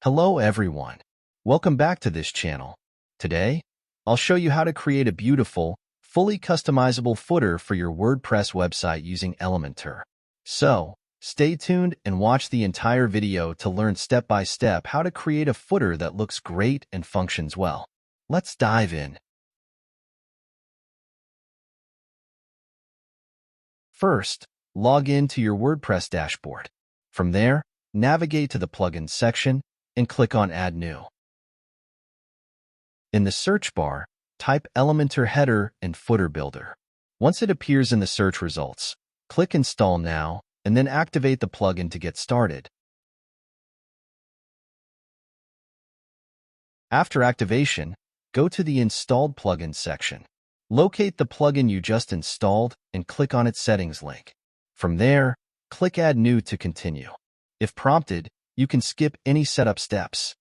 Hello everyone. Welcome back to this channel. Today, I'll show you how to create a beautiful, fully customizable footer for your WordPress website using Elementor. So, stay tuned and watch the entire video to learn step by step how to create a footer that looks great and functions well. Let's dive in. First, log in to your WordPress dashboard. From there, navigate to the Plugins section and click on Add New. In the search bar, type Elementor Header and Footer Builder. Once it appears in the search results, click Install Now and then activate the plugin to get started. After activation, go to the Installed Plugins section. Locate the plugin you just installed and click on its settings link. From there, click Add New to continue. If prompted, you can skip any setup steps.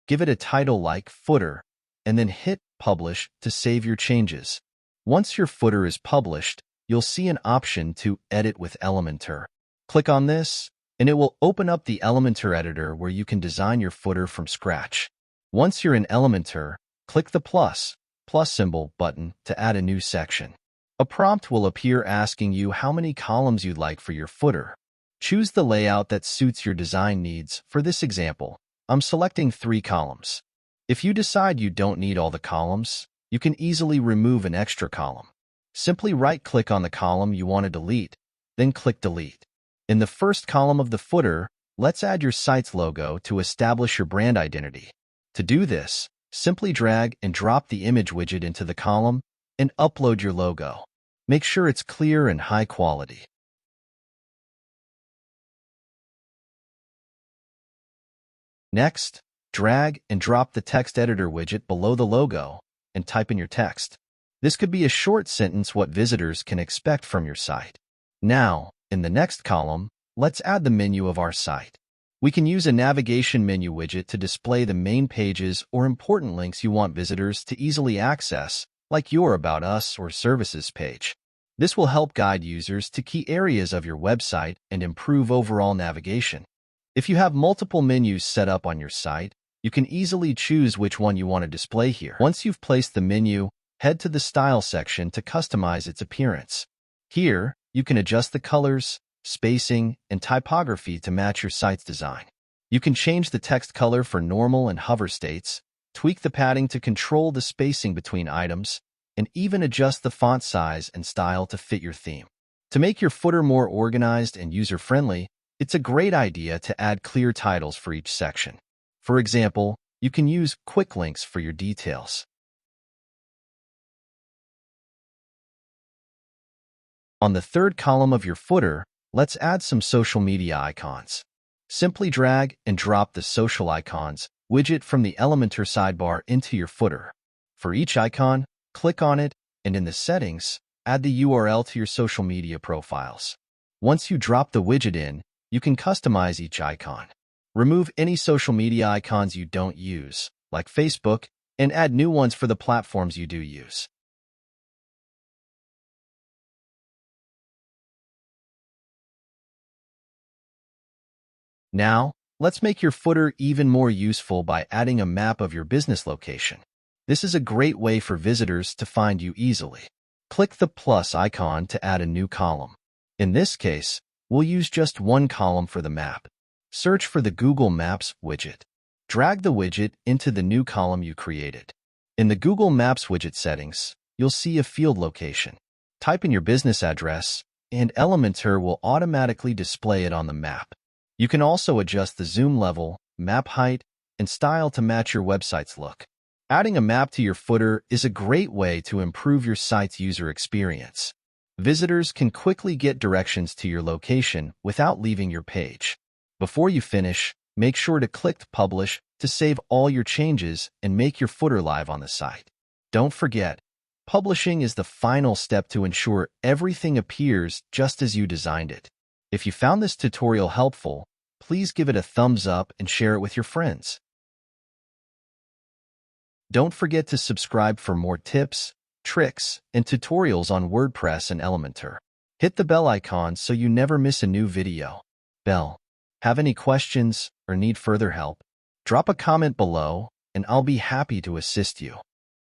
Give it a title like Footer, and then hit Publish to save your changes. Once your footer is published, you'll see an option to Edit with Elementor. Click on this, and it will open up the Elementor editor where you can design your footer from scratch. Once you're in Elementor, click the plus symbol button to add a new section. A prompt will appear asking you how many columns you'd like for your footer. Choose the layout that suits your design needs. For this example, I'm selecting 3 columns. If you decide you don't need all the columns, you can easily remove an extra column. Simply right-click on the column you want to delete, then click Delete. In the first column of the footer, let's add your site's logo to establish your brand identity. To do this, simply drag and drop the image widget into the column and upload your logo. Make sure it's clear and high quality. Next, drag and drop the text editor widget below the logo and type in your text. This could be a short sentence what visitors can expect from your site. Now, in the next column, let's add the menu of our site. We can use a navigation menu widget to display the main pages or important links you want visitors to easily access, like your About Us or Services page. This will help guide users to key areas of your website and improve overall navigation. If you have multiple menus set up on your site, you can easily choose which one you want to display here. Once you've placed the menu, head to the Style section to customize its appearance. Here, you can adjust the colors, spacing, and typography to match your site's design. You can change the text color for normal and hover states, tweak the padding to control the spacing between items, and even adjust the font size and style to fit your theme. To make your footer more organized and user-friendly, it's a great idea to add clear titles for each section. For example, you can use quick links for your details. On the third column of your footer, let's add some social media icons. Simply drag and drop the Social Icons widget from the Elementor sidebar into your footer. For each icon, click on it, and in the settings, add the URL to your social media profiles. Once you drop the widget in, you can customize each icon. Remove any social media icons you don't use, like Facebook, and add new ones for the platforms you do use. Now, let's make your footer even more useful by adding a map of your business location. This is a great way for visitors to find you easily. Click the plus icon to add a new column. In this case, we'll use just one column for the map. Search for the Google Maps widget. Drag the widget into the new column you created. In the Google Maps widget settings, you'll see a field location. Type in your business address, and Elementor will automatically display it on the map. You can also adjust the zoom level, map height, and style to match your website's look. Adding a map to your footer is a great way to improve your site's user experience. Visitors can quickly get directions to your location without leaving your page. Before you finish, make sure to click Publish to save all your changes and make your footer live on the site. Don't forget, publishing is the final step to ensure everything appears just as you designed it. If you found this tutorial helpful, please give it a thumbs up and share it with your friends. Don't forget to subscribe for more tips, tricks, and tutorials on WordPress and Elementor. Hit the bell icon so you never miss a new video. Bell. Have any questions or need further help? Drop a comment below, and I'll be happy to assist you.